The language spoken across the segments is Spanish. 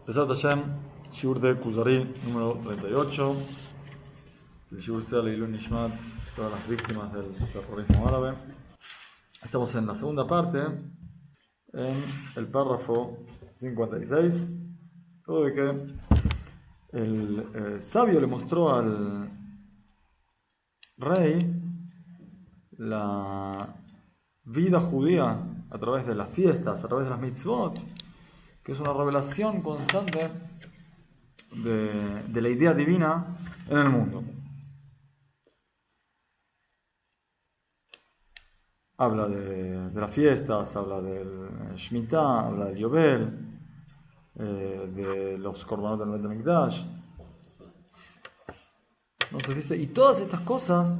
Besat Hashem, Shiur de Kuzari, número 38. El Shiur sea Leilun Nishmat, todas las víctimas del terrorismo árabe. Estamos en la segunda parte, en el párrafo 56, luego de que el sabio le mostró al rey la vida judía a través de las fiestas, a través de las mitzvot, que es una revelación constante de la idea divina en el mundo. Habla de las fiestas, habla del Shemitah, habla del Yobel, de los korbanot del Bet HaMikdash. Entonces dice, y todas estas cosas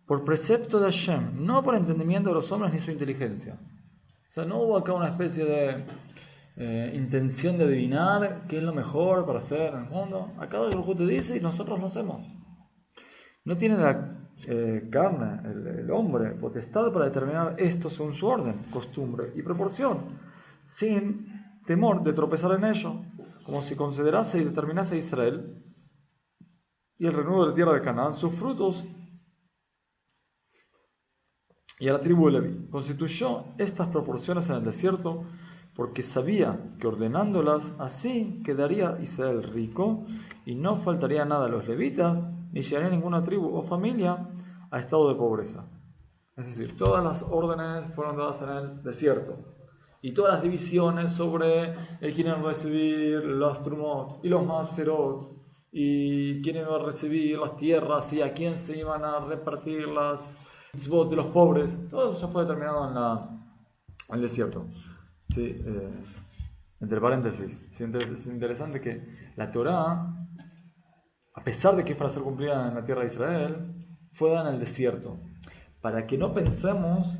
por precepto de Hashem, no por entendimiento de los hombres ni su inteligencia. O sea, no hubo acá una especie de intención de adivinar qué es lo mejor para hacer en el mundo. Acá el Baruj Hu te dice y nosotros lo hacemos. No tiene la carne, el hombre, potestad para determinar esto según su orden, costumbre y proporción, sin temor de tropezar en ello, como si considerase y determinase a Israel y el renuevo de la tierra de Canaán sus frutos, y a la tribu de Leví. Constituyó estas proporciones en el desierto porque sabía que ordenándolas así quedaría Israel rico y no faltaría nada a los levitas ni llegaría ninguna tribu o familia a estado de pobreza. Es decir, todas las órdenes fueron dadas en el desierto y todas las divisiones sobre quién iba a recibir las trumot y los maserot y quién iba a recibir las tierras y a quién se iban a repartir las mitzvot de los pobres, todo eso fue determinado en el desierto. Sí, entre paréntesis, es interesante que la Torá, a pesar de que es para ser cumplida en la tierra de Israel, fue dada en el desierto, para que no pensemos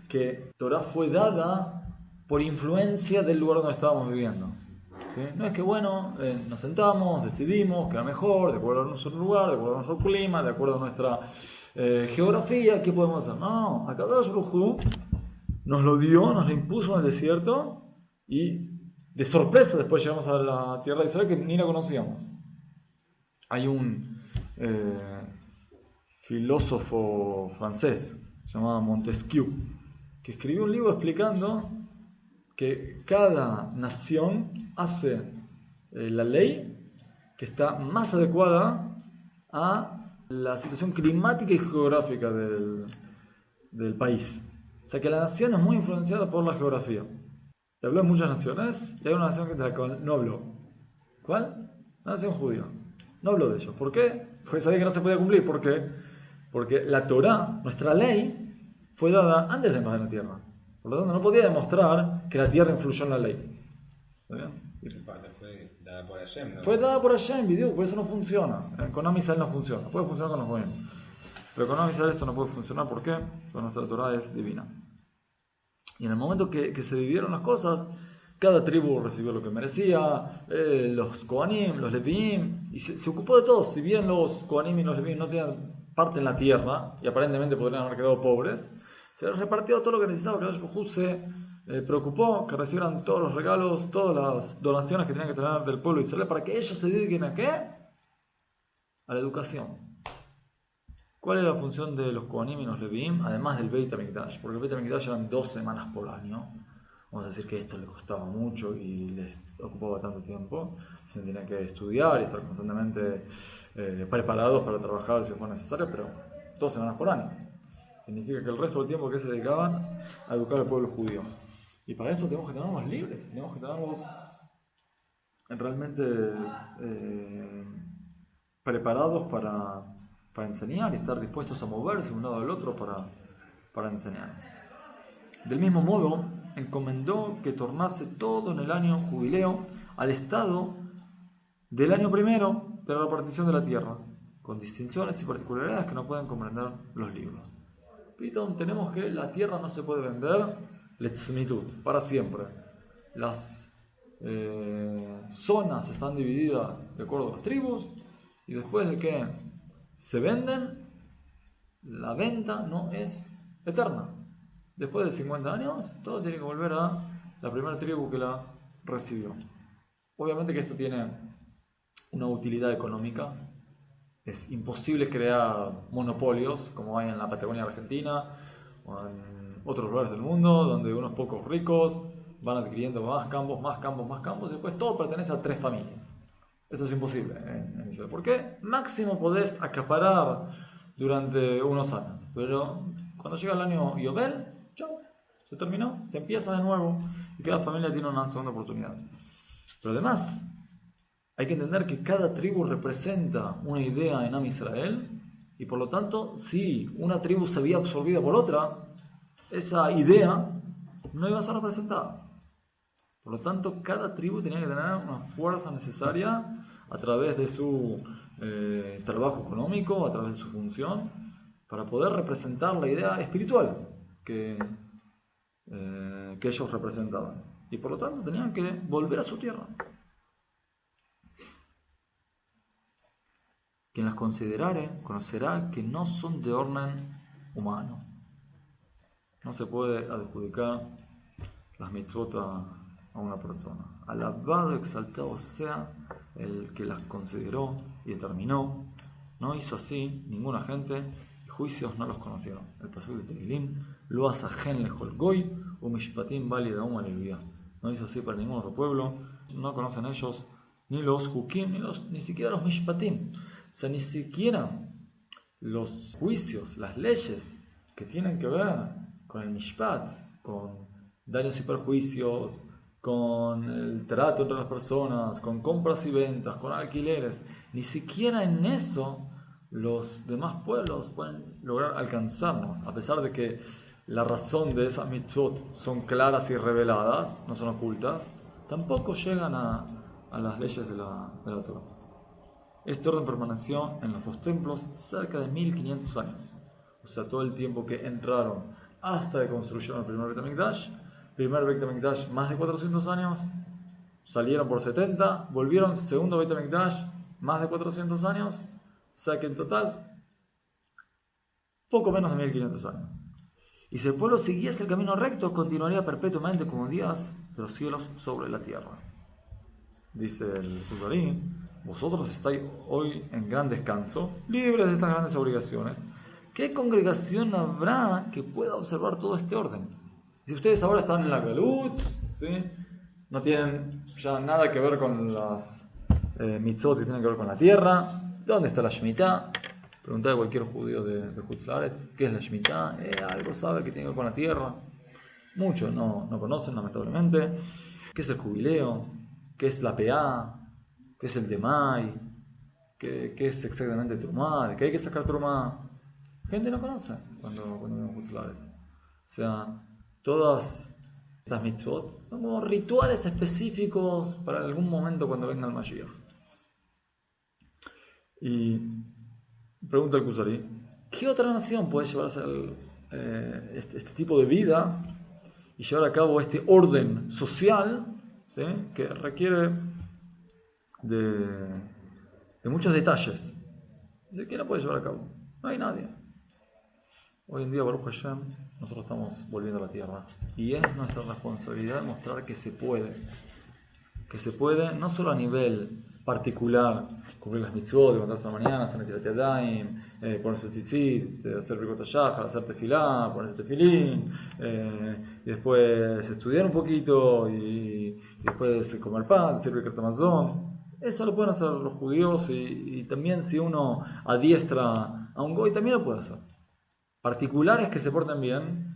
que Torá fue dada por influencia del lugar donde estábamos viviendo. ¿Sí? No es que nos sentamos, decidimos que era mejor, de acuerdo a nuestro lugar, de acuerdo a nuestro clima, de acuerdo a nuestra geografía, ¿qué podemos hacer? No, acá Baruj Hu nos lo dio, nos lo impuso en el desierto y de sorpresa después llegamos a la tierra de Israel que ni la conocíamos. Hay un filósofo francés llamado Montesquieu que escribió un libro explicando que cada nación hace la ley que está más adecuada a la situación climática y geográfica del país. O sea que la nación es muy influenciada por la geografía. Te habló de muchas naciones y hay una nación de la cual no habló. ¿Cuál? La nación judía. No habló de ellos. ¿Por qué? Porque sabía que no se podía cumplir. ¿Por qué? Porque la Torá, nuestra ley, fue dada antes de invadir la tierra. Por lo tanto, no podía demostrar que la tierra influyó en la ley. ¿Está bien? Fue dada por Hashem, ¿no? Fue dada por Hashem, video, por eso no funciona. Con Am Israel no funciona. Puede funcionar con los goyim. Pero con Am Israel esto no puede funcionar. ¿Por qué? Porque nuestra Torá es divina. Y en el momento que se dividieron las cosas, cada tribu recibió lo que merecía, los Kohanim, los Leviim, y se ocupó de todo. Si bien los Kohanim y los Leviim no tenían parte en la tierra, y aparentemente podrían haber quedado pobres, se les repartió todo lo que necesitaba. Que Baruj Hu se preocupó que recibieran todos los regalos, todas las donaciones que tenían que tener del pueblo de Israel, para que ellos se dediquen ¿a qué? A la educación. ¿Cuál es la función de los Kohanim y los Leviim? Además del Beit HaMikdash, porque el Beit HaMikdash eran 2 semanas por año. Vamos a decir que esto les costaba mucho y les ocupaba tanto tiempo. Se tenían que estudiar y estar constantemente preparados para trabajar si fue necesario, pero 2 semanas por año. Significa que el resto del tiempo que se dedicaban a educar al pueblo judío. Y para eso tenemos que tenerlos libres, tenemos que tenerlos realmente preparados para enseñar y estar dispuestos a moverse de un lado al otro para enseñar. Del mismo modo, encomendó que tornase todo en el año jubileo al estado del año primero de la repartición de la tierra, con distinciones y particularidades que no pueden comprender los libros. Pitón, tenemos que la tierra no se puede vender letzmitud, para siempre. Las zonas están divididas de acuerdo a las tribus y después de que se venden, la venta no es eterna. Después de 50 años, todo tiene que volver a la primera tribu que la recibió. Obviamente que esto tiene una utilidad económica. Es imposible crear monopolios como hay en la Patagonia Argentina o en otros lugares del mundo, donde unos pocos ricos van adquiriendo más campos, más campos, más campos, y después todo pertenece a 3 familias. Esto es imposible en Israel. ¿Por qué? Máximo podés acaparar durante unos años, pero cuando llega el año Yobel, chao, se terminó, se empieza de nuevo y cada familia tiene una segunda oportunidad. Pero además, hay que entender que cada tribu representa una idea en Am Israel y por lo tanto, si una tribu se había absorbida por otra, esa idea no iba a ser representada. Por lo tanto, cada tribu tenía que tener una fuerza necesaria a través de su trabajo económico, a través de su función, para poder representar la idea espiritual que ellos representaban. Y por lo tanto, tenían que volver a su tierra. Quien las considerare, conocerá que no son de orden humano. No se puede adjudicar las mitzvot a una persona. Alabado, exaltado sea el que las consideró y determinó. No hizo así ninguna gente y juicios no los conocieron. El pasuk de Tehilim, lo asajen lejol goy, umishpatim vali de aleluya. No hizo así para ningún otro pueblo. No conocen ellos ni los hukim, ni siquiera los mishpatim. O sea, ni siquiera los juicios, las leyes que tienen que ver con el mishpat, con daños y perjuicios, con el trato entre las personas, con compras y ventas, con alquileres, ni siquiera en eso los demás pueblos pueden lograr alcanzarnos, a pesar de que la razón de esas mitzvot son claras y reveladas, no son ocultas, tampoco llegan a las leyes de la Torah. Este orden permaneció en los 2 templos cerca de 1500 años, o sea, todo el tiempo que entraron hasta que construyeron el primer Beit HaMikdash. Primer Beit HaMikdash más de 400 años, salieron por 70, volvieron, segundo Beit HaMikdash más de 400 años, o sea que en total poco menos de 1500 años. Y si el pueblo siguiese el camino recto, continuaría perpetuamente como días de los cielos sobre la tierra. Dice el Zuzarí, vosotros estáis hoy en gran descanso, libres de estas grandes obligaciones. ¿Qué congregación habrá que pueda observar todo este orden? Si ustedes ahora están en la Galut, ¿sí? No tienen ya nada que ver con las mitzvot que tienen que ver con la tierra, ¿dónde está la Shemitah? Preguntad a cualquier judío de Hutz La'aretz, ¿qué es la Shemitah? Algo sabe que tiene que ver con la tierra. Muchos no conocen, lamentablemente. ¿Qué es el jubileo? ¿Qué es la PA? ¿Qué es el Demay? ¿Qué es exactamente Trumá? ¿De qué hay que sacar Trumá? Gente no conoce cuando viene a Hutz La'aretz. O sea, todas estas mitzvot son como rituales específicos para algún momento cuando venga el Mashiach. Y pregunta el Kuzari, ¿qué otra nación puede llevar a hacer este tipo de vida y llevar a cabo este orden social, ¿sí? Que requiere de muchos detalles? Dice, ¿quién la puede llevar a cabo? No hay nadie. Hoy en día, Baruch Hashem, nosotros estamos volviendo a la tierra y es nuestra responsabilidad mostrar que se puede no solo a nivel particular, cumplir las mitzvot, levantarse a la mañana, hacer netilat yadayim, ponerse el tzitzit, hacer brikot hashachar, hacer tefilá, ponerse tefilín, y después estudiar un poquito y después comer pan, hacer brikot hamazon. Eso lo pueden hacer los judíos y también si uno adiestra a un goy también lo puede hacer. Particulares que se porten bien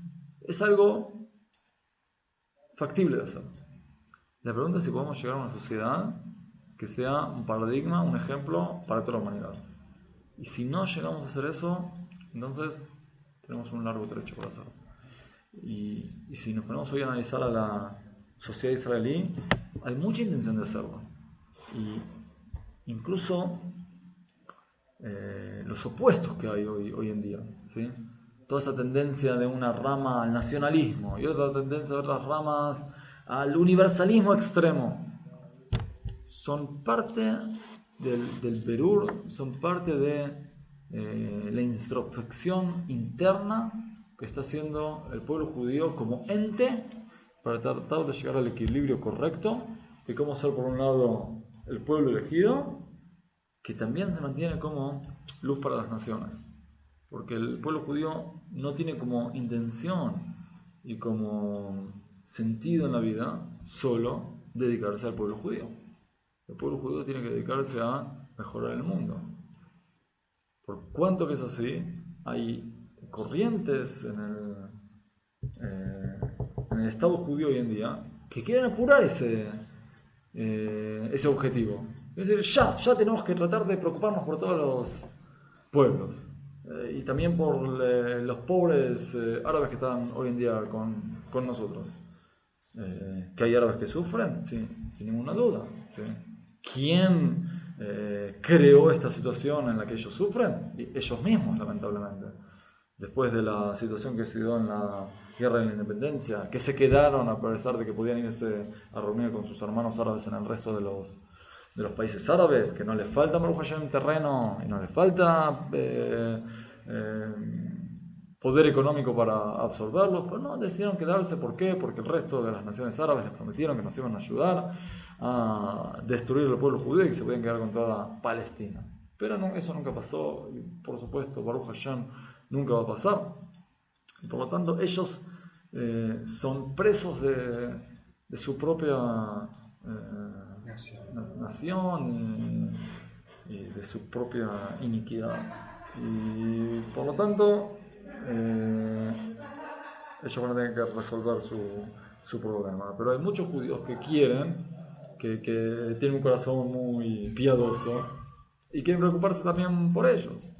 es algo factible de hacer. La pregunta es si podemos llegar a una sociedad que sea un paradigma, un ejemplo para toda la humanidad. Y si no llegamos a hacer eso, entonces tenemos un largo trecho por hacer. Y si nos ponemos hoy a analizar a la sociedad israelí, hay mucha intención de hacerlo. Y incluso los opuestos que hay hoy en día, ¿sí? Toda esa tendencia de una rama al nacionalismo y otra tendencia de otras ramas al universalismo extremo, son parte del berur, son parte de la introspección interna que está haciendo el pueblo judío como ente para tratar de llegar al equilibrio correcto de cómo ser por un lado el pueblo elegido, que también se mantiene como luz para las naciones. Porque el pueblo judío no tiene como intención y como sentido en la vida solo dedicarse al pueblo judío. El pueblo judío tiene que dedicarse a mejorar el mundo. Por cuanto que es así, hay corrientes en el Estado judío hoy en día que quieren apurar ese objetivo. Es decir, ya tenemos que tratar de preocuparnos por todos los pueblos y también por los pobres árabes que están hoy en día con nosotros. ¿Que hay árabes que sufren? Sí, sin ninguna duda. ¿Sí? ¿Quién creó esta situación en la que ellos sufren? Ellos mismos, lamentablemente. Después de la situación que se dio en la Guerra de la Independencia, que se quedaron a pesar de que podían irse a reunir con sus hermanos árabes en el resto de los países árabes, que no les falta un terreno y no les falta poder económico para absorberlos, pero no, decidieron quedarse. ¿Por qué? Porque el resto de las naciones árabes les prometieron que nos iban a ayudar a destruir el pueblo judío y que se podían quedar con toda Palestina. Pero no, eso nunca pasó, y por supuesto, Baruch Hashem, nunca va a pasar. Y por lo tanto, ellos son presos de su propia nación y de su propia iniquidad. Y por lo tanto, ellos van a tener que resolver su problema. Pero hay muchos judíos que quieren, que tienen un corazón muy piadoso y quieren preocuparse también por ellos.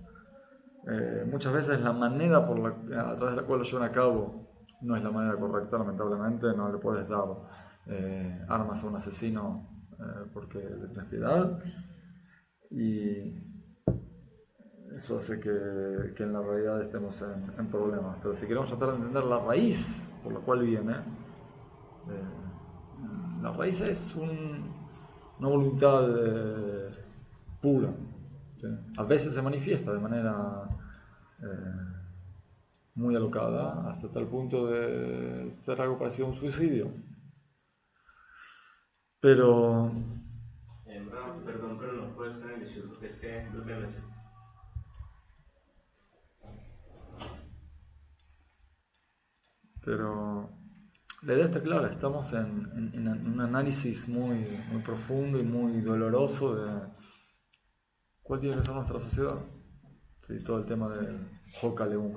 Muchas veces la manera a través de la cual lo llevan a cabo no es la manera correcta, lamentablemente. No le puedes dar armas a un asesino porque le tienes piedad, y eso hace que en la realidad estemos en problemas. Pero si queremos tratar de entender la raíz por la cual viene, la raíz es una voluntad pura. ¿Sí? A veces se manifiesta de manera muy alocada, hasta tal punto de ser algo parecido a un suicidio. Pero... perdón, pero no puede estar en el issue, es que lo que me sé. Pero la idea está clara, estamos en un análisis muy, muy profundo y muy doloroso de cuál tiene que ser nuestra sociedad. Sí, todo el tema del Jokaleum.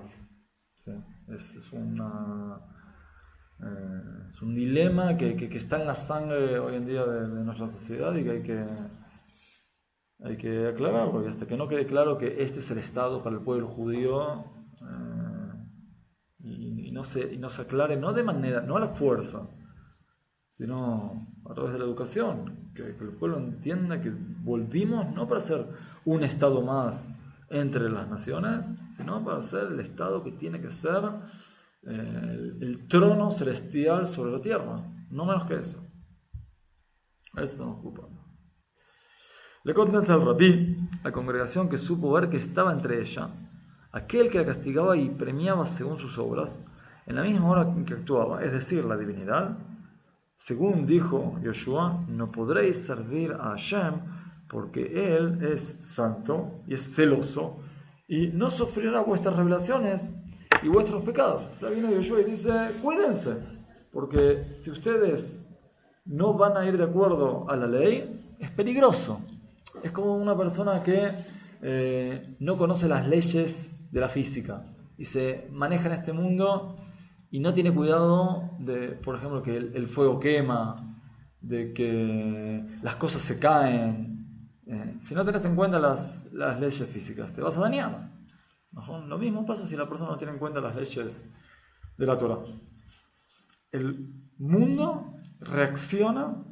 Sí, es un dilema que está en la sangre hoy en día de nuestra sociedad y que hay que aclararlo. Y hasta que no quede claro que este es el Estado para el pueblo judío, y no se aclare, no a la fuerza, sino a través de la educación, que el pueblo entienda que volvimos no para ser un Estado más entre las naciones, sino para ser el Estado que tiene que ser el trono celestial sobre la tierra, no menos que eso. Eso nos ocupa. Le contesta el rabí, la congregación que supo ver que estaba entre ella, aquel que la castigaba y premiaba según sus obras, en la misma hora en que actuaba, es decir, la divinidad. Según dijo Yoshua, no podréis servir a Hashem porque Él es santo y es celoso y no sufrirá vuestras revelaciones y vuestros pecados. Ya viene Yoshua y dice, cuídense, porque si ustedes no van a ir de acuerdo a la ley, es peligroso. Es como una persona que no conoce las leyes de la física y se maneja en este mundo y no tiene cuidado de, por ejemplo, que el fuego quema, de que las cosas se caen. Si no tenés en cuenta las leyes físicas, te vas a dañar. ¿No? Lo mismo pasa si la persona no tiene en cuenta las leyes de la Torah. El mundo reacciona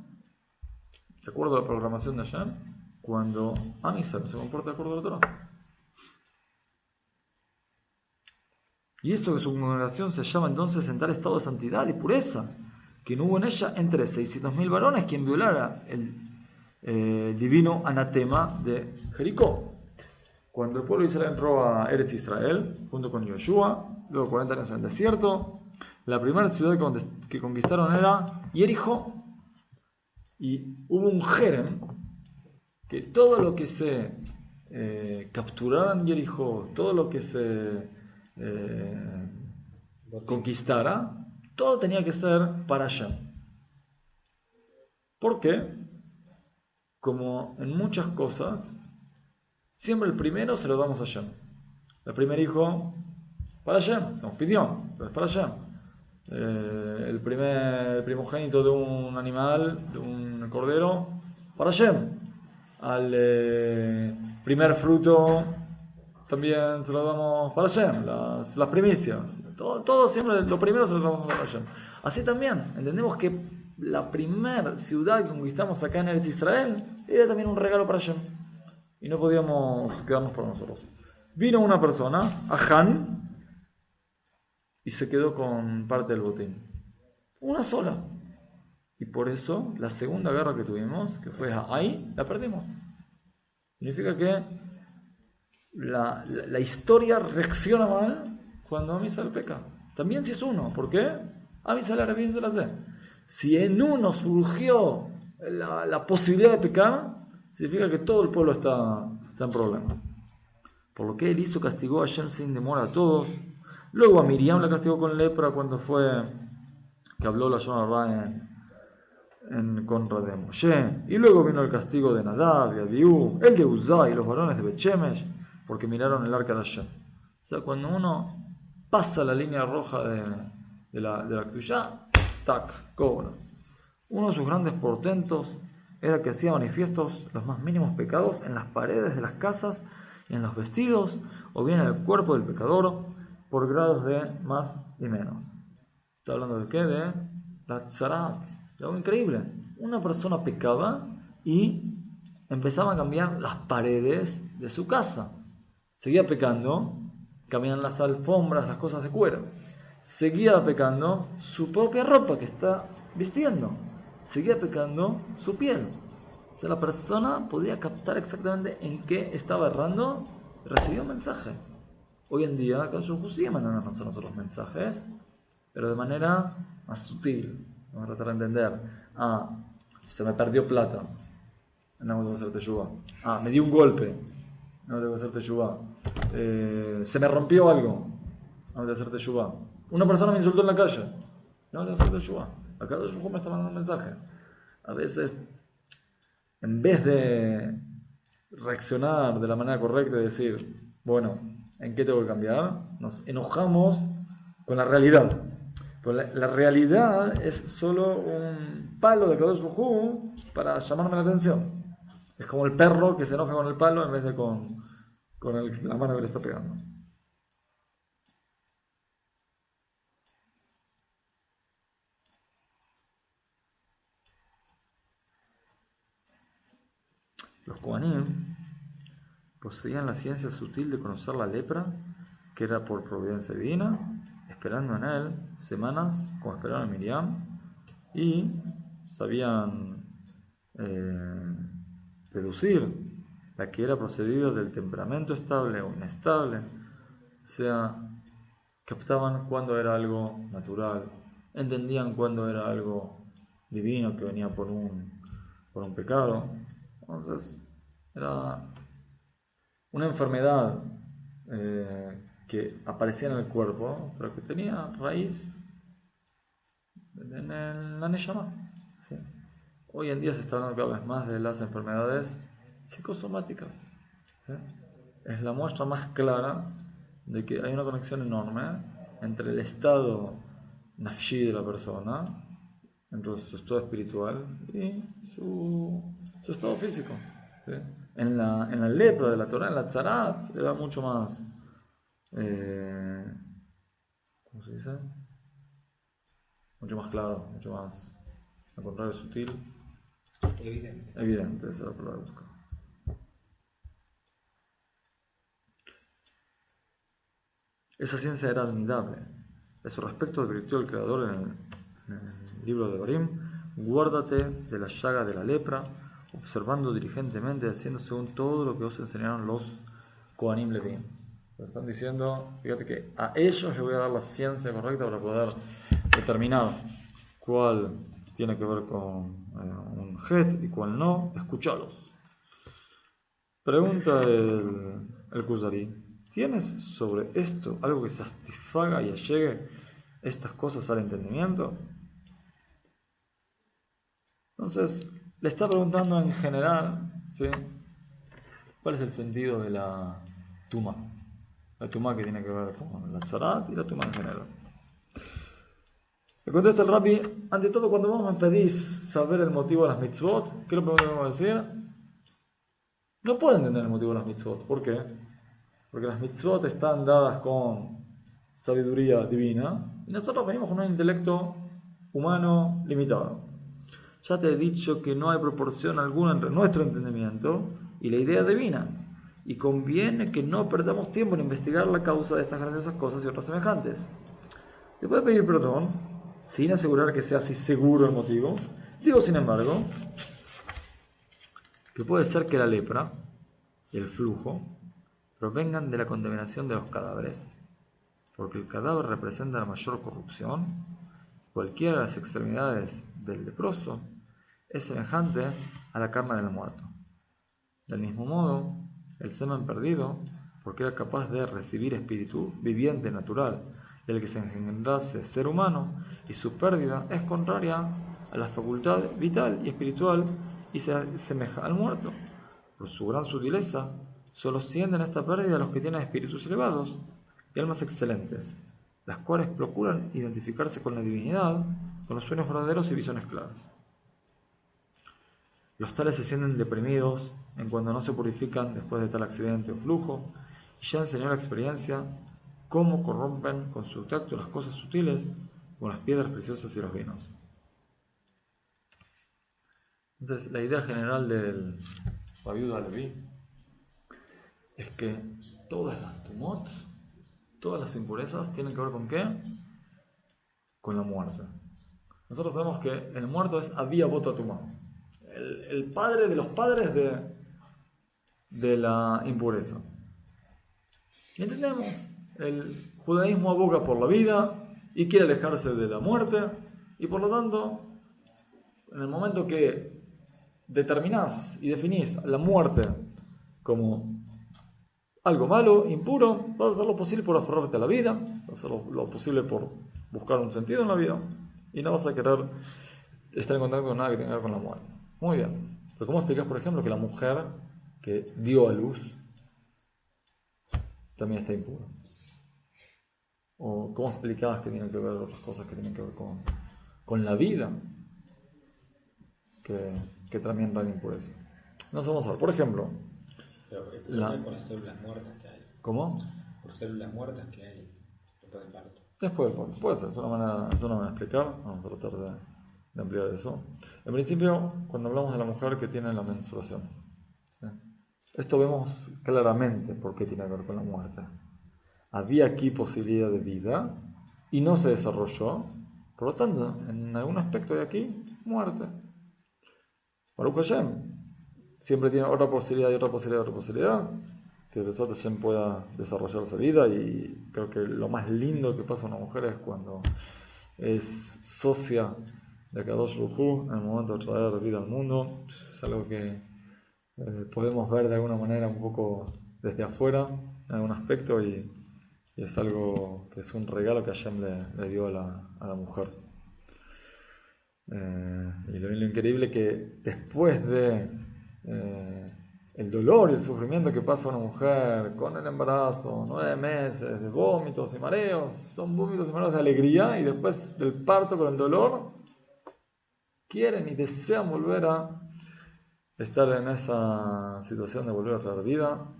de acuerdo a la programación de Hashem cuando Am Yisrael se comporta de acuerdo a la Torah. Y eso que su congregación se llama entonces en tal estado de santidad y pureza, que no hubo en ella entre 600.000 varones quien violara el divino anatema de Jericó. Cuando el pueblo de Israel entró a Eretz Israel, junto con Yoshua, luego 40 años en el desierto, la primera ciudad que conquistaron era Jericó. Y hubo un jerem que todo lo que se capturara en Jericó, todo lo que se conquistara, todo tenía que ser para Hashem. ¿Por qué? Como en muchas cosas, siempre el primero se lo damos a Hashem. El primer hijo, para Hashem, nos pidió, pero es para Hashem. El primogénito de un animal, de un cordero, para Hashem. Al primer fruto también se lo damos para Hashem, las primicias. Todo siempre, lo primero se lo damos para Hashem. Así también, entendemos que la primera ciudad que conquistamos acá en Eretz Israel era también un regalo para Hashem. Y no podíamos quedarnos por nosotros. Vino una persona, Ahan, y se quedó con parte del botín. Una sola. Y por eso la segunda guerra que tuvimos, que fue ahí, la perdimos. Significa que la historia reacciona mal cuando Amisal peca. También si es uno. ¿Por qué? Amisal era bien de la C. Si en uno surgió la posibilidad de pecar, significa que todo el pueblo está en problema. Por lo que él hizo, castigó a Hashem sin demora a todos. Luego a Miriam la castigó con lepra cuando fue que habló la Shonarra en contra de Moshe. Y luego vino el castigo de Nadab y Abiú, el de Uzá y los varones de Bet-Shemesh, porque miraron el arca de Hashem. O sea, cuando uno pasa la línea roja de la Kedushá, tac, cobra. Uno de sus grandes portentos era que hacía manifiestos los más mínimos pecados en las paredes de las casas, en los vestidos, o bien en el cuerpo del pecador, por grados de más y menos. ¿Está hablando de qué? De la tzarat. Algo increíble. Una persona pecaba y empezaba a cambiar las paredes de su casa. Seguía pecando, cambiaban las alfombras, las cosas de cuero. Seguía pecando su propia ropa que está vistiendo. Seguía pecando su piel. O sea, la persona podía captar exactamente en qué estaba errando y recibió un mensaje. Hoy en día, con sus sigue mandándonos a nosotros mensajes, pero de manera más sutil. Vamos a tratar de entender. Se me perdió plata. No tengo que hacer teshuvá. Me dio un golpe. No tengo que hacer teshuvá. Se me rompió algo. No tengo que hacer teshuvá. Una persona me insultó en la calle. No tengo que hacer teshuvá. Acá el me está mandando un mensaje. A veces, en vez de reaccionar de la manera correcta y decir, bueno, ¿en qué tengo que cambiar? Nos enojamos con la realidad. Pero la realidad es solo un palo de Kadosh Baruj Hu para llamarme la atención. Es como el perro que se enoja con el palo en vez de con la mano que le está pegando. Los Kohanim poseían la ciencia sutil de conocer la lepra, que era por providencia divina, esperando en él semanas, como esperaron a Miriam, y sabían deducir la que era procedida del temperamento estable o inestable, o sea, captaban cuándo era algo natural, entendían cuándo era algo divino que venía por un pecado. Entonces, era una enfermedad que aparecía en el cuerpo, pero que tenía raíz en la Neshama. ¿Sí? Hoy en día se está hablando cada vez más de las enfermedades psicosomáticas. ¿Sí? Es la muestra más clara de que hay una conexión enorme entre el estado nafshi de la persona, entre su estado espiritual y su estado físico. ¿Sí? En la lepra de la Torah, en la tzarat, era mucho más, ¿cómo se dice? Mucho más claro, mucho más, al contrario, sutil. Evidente, esa es la palabra que busco. Esa ciencia era admirable. A su respecto advirtió el Creador en el libro de Barim: guárdate de la llaga de la lepra, observando diligentemente, haciendo según todo lo que os enseñaron los Kohanim Levim. Están diciendo, fíjate que a ellos les voy a dar la ciencia correcta para poder determinar cuál tiene que ver con un het y cuál no, escuchalos. Pregunta el Kuzari, ¿tienes sobre esto algo que satisfaga y allegue estas cosas al entendimiento? Entonces, le está preguntando en general, ¿sí?, ¿cuál es el sentido de la tuma? La tuma que tiene que ver con la tzarat y la tuma en general. Le contesta el Rabbi, ante todo, cuando vos me pedís saber el motivo de las mitzvot, ¿qué es lo primero que vamos a decir? No puedo entender el motivo de las mitzvot. ¿Por qué? Porque las mitzvot están dadas con sabiduría divina y nosotros venimos con un intelecto humano limitado. Ya te he dicho que no hay proporción alguna entre nuestro entendimiento y la idea divina, y conviene que no perdamos tiempo en investigar la causa de estas grandiosas cosas y otras semejantes. Te puede pedir perdón sin asegurar que sea así seguro el motivo. Digo, sin embargo, que puede ser que la lepra y el flujo provengan de la contaminación de los cadáveres, porque el cadáver representa la mayor corrupción. Cualquiera de las extremidades del leproso es semejante a la carne del muerto. Del mismo modo, el semen perdido, porque era capaz de recibir espíritu viviente natural del que se engendrase ser humano, y su pérdida es contraria a la facultad vital y espiritual y se asemeja al muerto. Por su gran sutileza, solo sienten esta pérdida los que tienen espíritus elevados y almas excelentes, las cuales procuran identificarse con la divinidad, con los sueños verdaderos y visiones claras. Los tales se sienten deprimidos en cuando no se purifican después de tal accidente o flujo, y ya enseñó la experiencia cómo corrompen con su tacto las cosas sutiles, como las piedras preciosas y los vinos. Entonces, la idea general del Rabbi Yehuda Halevi es que todas las tumot, todas las impurezas tienen que ver con ¿qué? Con la muerte. Nosotros sabemos que el muerto es Abía Bota Tumá, el padre de los padres de la impureza. Y entendemos, el judaísmo aboga por la vida y quiere alejarse de la muerte, y por lo tanto, en el momento que determinás y definís la muerte como algo malo, impuro, vas a hacer lo posible por aferrarte a la vida, vas a hacer lo posible por buscar un sentido en la vida, y no vas a querer estar en contacto con nada que tenga que ver con la muerte. Muy bien. Pero ¿cómo explicas, por ejemplo, que la mujer que dio a luz también está impura? ¿O cómo explicabas que tienen que ver otras cosas que tienen que ver con la vida que también dan impureza? No vamos a ver. Por ejemplo, pero por las células muertas que hay. ¿Cómo? Por células muertas que hay después del parto. Después del parto. Puede ser, es una manera de explicar. Vamos a tratar de ampliar eso. En principio, cuando hablamos de la mujer que tiene la menstruación, ¿sí?, esto vemos claramente por qué tiene que ver con la muerte. Había aquí posibilidad de vida y no se desarrolló, por lo tanto, en algún aspecto de aquí, muerte. Baruch Hashem siempre tiene otra posibilidad y otra posibilidad y otra posibilidad, que Besat Hashem pueda desarrollarse vida, y creo que lo más lindo que pasa a una mujer es cuando es socia de Kadosh Baruj Hu en el momento de traer vida al mundo. Es algo que podemos ver de alguna manera un poco desde afuera, en algún aspecto, y es algo que es un regalo que Hashem le dio a la mujer. Y lo increíble que después de el dolor y el sufrimiento que pasa una mujer con el embarazo, 9 meses de vómitos y mareos, son vómitos y mareos de alegría, y después del parto con el dolor, quieren y desean volver a estar en esa situación de volver a traer vida.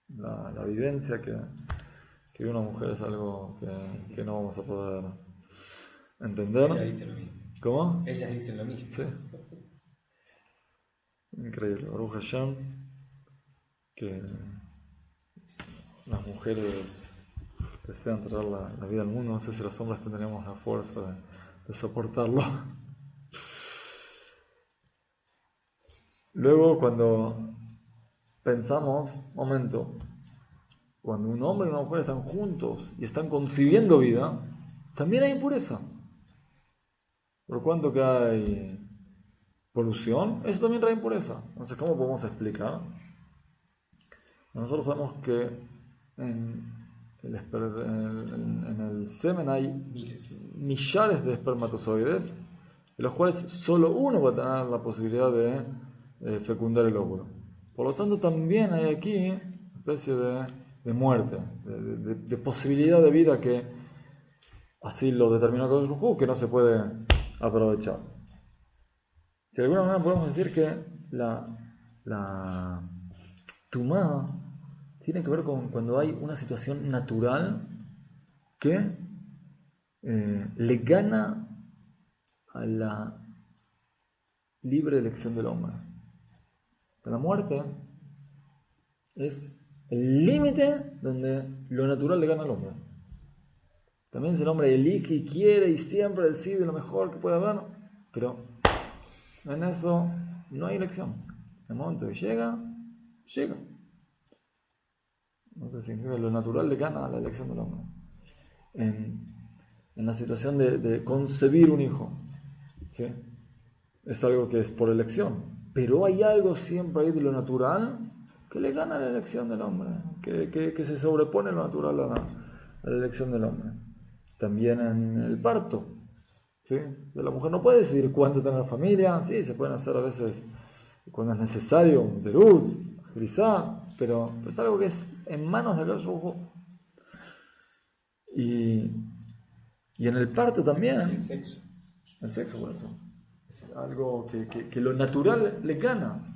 La vivencia que una mujer es algo que no vamos a poder entender. Ella dice lo mismo. ¿Cómo? Ellas dicen lo mismo. Sí. Increíble. Baruch Hashem, que las mujeres desean traer la vida al mundo. No sé si los hombres tendremos la fuerza de soportarlo. Luego, cuando pensamos, momento, cuando un hombre y una mujer están juntos y están concibiendo vida, también hay impureza. por cuanto que hay polución, eso también trae impureza. Entonces, ¿cómo podemos explicar? Nosotros sabemos que en el semen hay millares de espermatozoides, de los cuales solo uno va a tener la posibilidad de fecundar el óvulo. Por lo tanto, también hay aquí una especie de muerte, de posibilidad de vida que así lo determinó Kadosh Baruj Hu, que no se puede aprovechar. Si de alguna manera podemos decir que la tumá tiene que ver con cuando hay una situación natural que le gana a la libre elección del hombre. La muerte es el límite donde lo natural le gana al hombre. También si el hombre elige y quiere y siempre decide lo mejor que puede haber, pero en eso no hay elección. En el momento que llega. No sé si lo natural le gana a la elección del hombre. En la situación de concebir un hijo, ¿sí? Es algo que es por elección. Pero hay algo siempre ahí de lo natural que le gana a la elección del hombre, que se sobrepone lo natural a la elección del hombre. También en el parto, ¿sí? La mujer no puede decidir cuánto tener familia, sí, se pueden hacer a veces cuando es necesario un zeruz, grisá, pero es algo que es en manos de Kadosh Baruj Hu. Y en el parto también. El sexo. El sexo, por eso. Es algo que lo natural le gana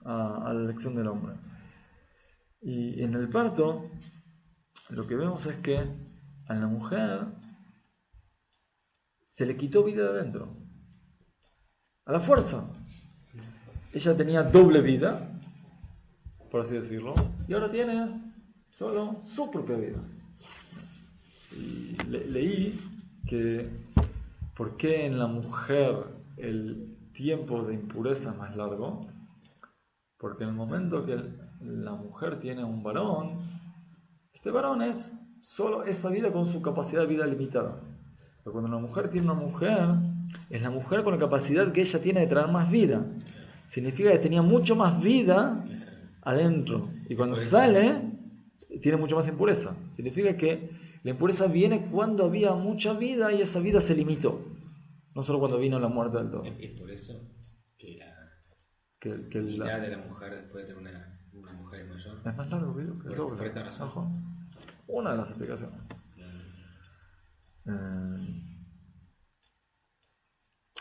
a la elección del hombre. Y en el parto, lo que vemos es que a la mujer se le quitó vida de adentro. A la fuerza. Ella tenía doble vida, por así decirlo, y ahora tiene solo su propia vida. Y leí que ¿por qué en la mujer el tiempo de impureza es más largo? Porque en el momento que la mujer tiene un varón, este varón es solo esa vida con su capacidad de vida limitada. Pero cuando una mujer tiene una mujer, es la mujer con la capacidad que ella tiene de traer más vida. Significa que tenía mucho más vida adentro. Y cuando sale, tiene mucho más impureza. Significa que la impureza viene cuando había mucha vida y esa vida se limitó. No solo cuando vino la muerte del todo. Es por eso que la Que vida de la mujer después de tener una mujer mayor. Es más largo que el doble. Por esta razón. Ojo. Una de las explicaciones.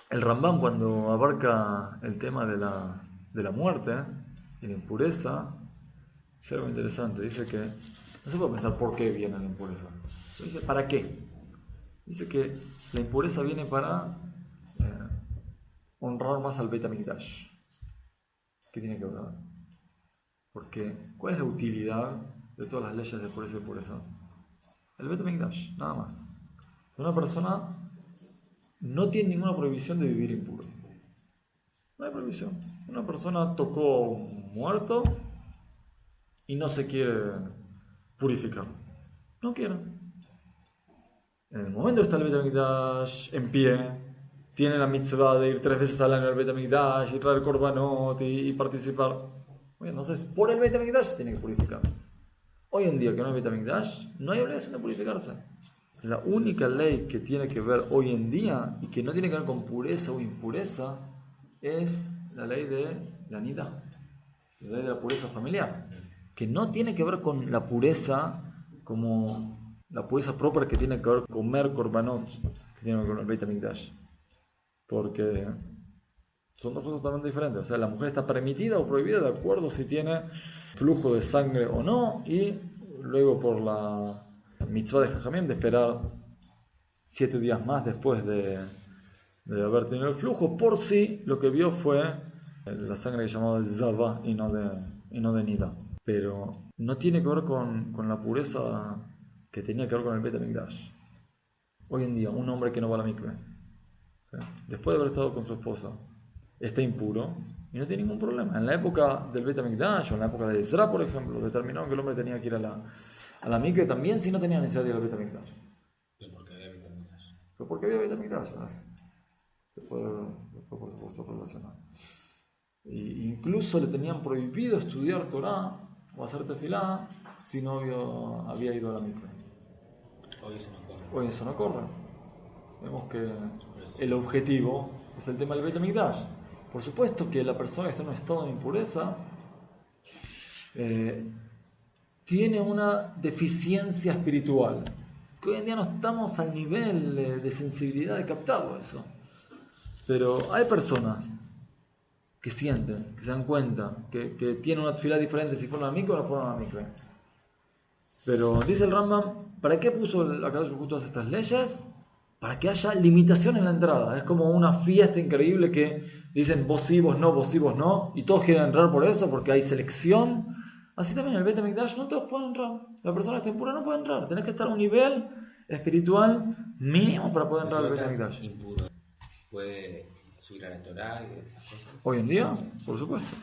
El Rambam, cuando abarca el tema de la muerte y la impureza, es algo interesante. Dice que no se puede pensar por qué viene la impureza. Dice, ¿para qué? Dice que la impureza viene para honrar más al Beit HaMikdash. ¿Qué tiene que ver? Porque, ¿cuál es la utilidad de todas las leyes de pureza y impureza? El Beit HaMikdash, nada más. Una persona no tiene ninguna prohibición de vivir impuro. No hay prohibición. Una persona tocó un muerto y no se quiere purificar. No quiere. En el momento que está el Beit HaMikdash en pie, tiene la mitzvah de ir 3 veces al año al Beit HaMikdash y traer korbanot y participar. Bueno, entonces, por el Beit HaMikdash se tiene que purificar. Hoy en día que no hay Beit HaMikdash, no hay obligación de purificarse. La única ley que tiene que ver hoy en día y que no tiene que ver con pureza o impureza es la ley de la nida, la ley de la pureza familiar, que no tiene que ver con la pureza como la pureza propia que tiene que ver con comer korbanot, que tiene que ver con el Beit HaMikdash, porque son dos cosas totalmente diferentes. O sea, la mujer está permitida o prohibida de acuerdo si tiene flujo de sangre o no, y luego por la mitzvah de Jajamim de esperar 7 días más después de haber tenido el flujo, por si lo que vio fue la sangre que llamaba el Zava y no de Nida. Pero no tiene que ver con la pureza que tenía que ver con el Beit HaMikdash. Hoy en día, un hombre que no va a la mikve, ¿sí?, después de haber estado con su esposa, está impuro y no tiene ningún problema. En la época del Beit HaMikdash o en la época de Ezra, por ejemplo, determinaron que el hombre tenía que ir a la mikve también si no tenía necesidad de ir al Beit HaMikdash. ¿Pero por qué había Beit HaMikdash? ¿Pero por qué había Beit HaMikdash? después por supuesto relacionado. Incluso le tenían prohibido estudiar Torah o hacer tefilá si no había ido a la mikve. Hoy eso no corre. Hoy eso no corre. Vemos que el objetivo es el tema del Beit HaMikdash. Por supuesto que la persona que está en un estado de impureza tiene una deficiencia espiritual, que hoy en día no estamos al nivel de sensibilidad de captarlo eso. Pero hay personas que sienten, que se dan cuenta, que tienen una tefilá diferente si fueron a la mikve o no fueron a la mikve. Pero dice el Rambam, ¿para qué puso acá todas estas leyes? Para que haya limitación en la entrada. Es como una fiesta increíble que dicen vos sí, vos no, y todos quieren entrar por eso, porque hay selección. Así también en el Beit HaMikdash no todos pueden entrar. La persona que está impura no puede entrar. Tenés que estar a un nivel espiritual mínimo para poder entrar al Beit HaMikdash. Impuro. ¿Puede subir a la Torah y esas cosas? Hoy en día, por supuesto.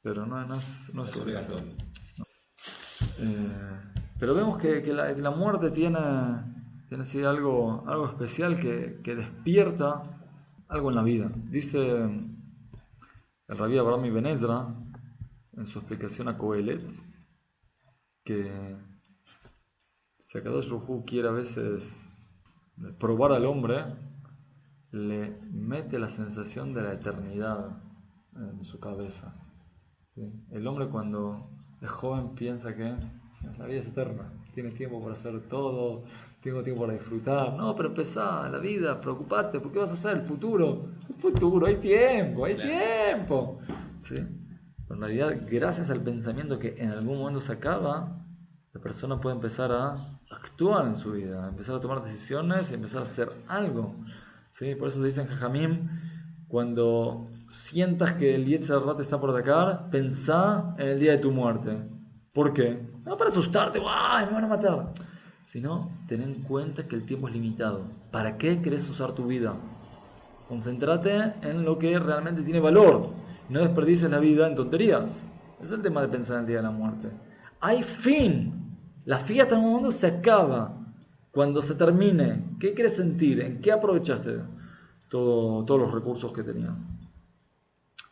Pero no es obligatorio. Pero vemos que la muerte tiene así algo especial que despierta algo en la vida. Dice el Rabí Abraham Ibn Ezra en su explicación a Kohelet que si Akadosh Baruj Hu quiere a veces probar al hombre, le mete la sensación de la eternidad en su cabeza. ¿Sí? El hombre cuando es joven piensa que la vida es eterna, tiene tiempo para hacer todo, tengo tiempo para disfrutar. No, pero empezá la vida, preocupate, ¿por qué vas a hacer el futuro? El futuro, hay tiempo. ¿Sí? Pero en realidad, gracias al pensamiento que en algún momento se acaba, la persona puede empezar a actuar en su vida, empezar a tomar decisiones y empezar a hacer algo. ¿Sí? Por eso dicen Jajamim, cuando sientas que el Yetzer Hara te está por atacar, pensá en el día de tu muerte. ¿Por qué? No para asustarte, ¡ay, me van a matar! Sino, ten en cuenta que el tiempo es limitado. ¿Para qué querés usar tu vida? Concéntrate en lo que realmente tiene valor. No desperdicies la vida en tonterías. Ese es el tema de pensar en el día de la muerte. Hay fin. La fiesta en un momento se acaba. Cuando se termine, ¿qué quieres sentir? ¿En qué aprovechaste todos los recursos que tenías?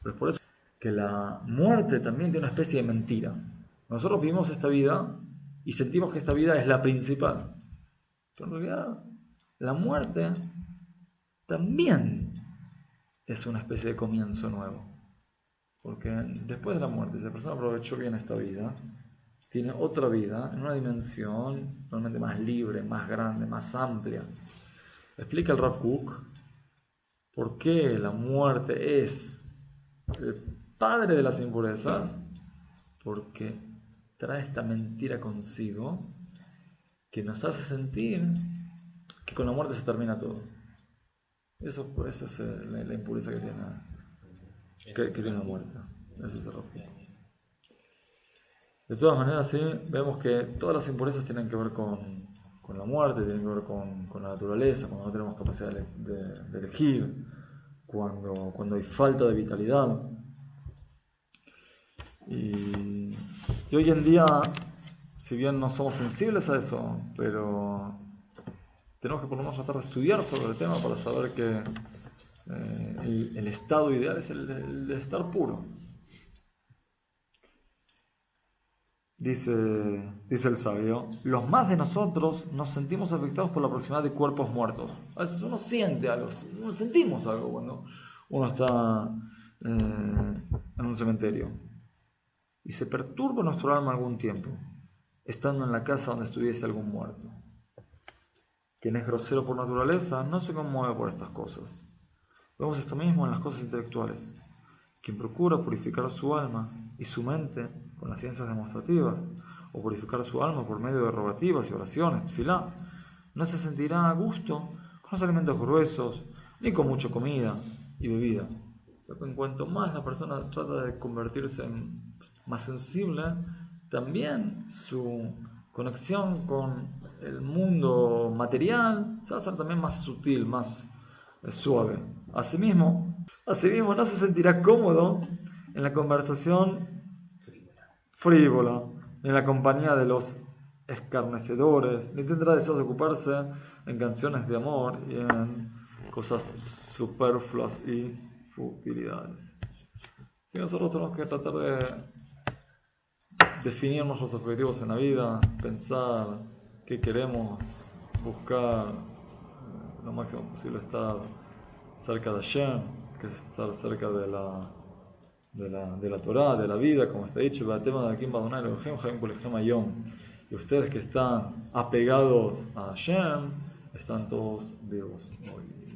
Pero es por eso que la muerte también tiene una especie de mentira. Nosotros vivimos esta vida y sentimos que esta vida es la principal. Pero en realidad, la muerte también es una especie de comienzo nuevo. Porque después de la muerte, si la persona aprovechó bien esta vida, tiene otra vida en una dimensión realmente más libre, más grande, más amplia. Explica el Rav Kook por qué la muerte es el padre de las impurezas, porque trae esta mentira consigo que nos hace sentir que con la muerte se termina todo. Esa es la impureza que tiene la muerte. Eso es el Rav Kook. De todas maneras, sí, vemos que todas las impurezas tienen que ver con la muerte, tienen que ver con la naturaleza, cuando no tenemos capacidad de elegir, cuando hay falta de vitalidad. Y hoy en día, si bien no somos sensibles a eso, pero tenemos que por lo menos tratar de estudiar sobre el tema para saber que el estado ideal es el de estar puro. Dice el sabio, los más de nosotros nos sentimos afectados por la proximidad de cuerpos muertos. A veces uno siente algo, sentimos algo cuando uno está en un cementerio. Y se perturba nuestro alma algún tiempo, estando en la casa donde estuviese algún muerto. Quien es grosero por naturaleza no se conmueve por estas cosas. Vemos esto mismo en las cosas intelectuales. Quien procura purificar su alma y su mente con las ciencias demostrativas, o purificar su alma por medio de rogativas y oraciones, tefilá, no se sentirá a gusto con los alimentos gruesos, ni con mucha comida y bebida. Pero en cuanto más la persona trata de convertirse en más sensible, también su conexión con el mundo material se va a hacer también más sutil, más suave. Asimismo, no se sentirá cómodo en la conversación frívola, en la compañía de los escarnecedores, ni tendrá deseos de ocuparse en canciones de amor y en cosas superfluas y futilidades. Si nosotros tenemos que tratar de definir nuestros objetivos en la vida, pensar qué queremos, buscar lo máximo posible estar cerca de Hashem, que es estar cerca de la Torah, de la vida, como está dicho, y ustedes que están apegados a Hashem, están todos vivos hoy.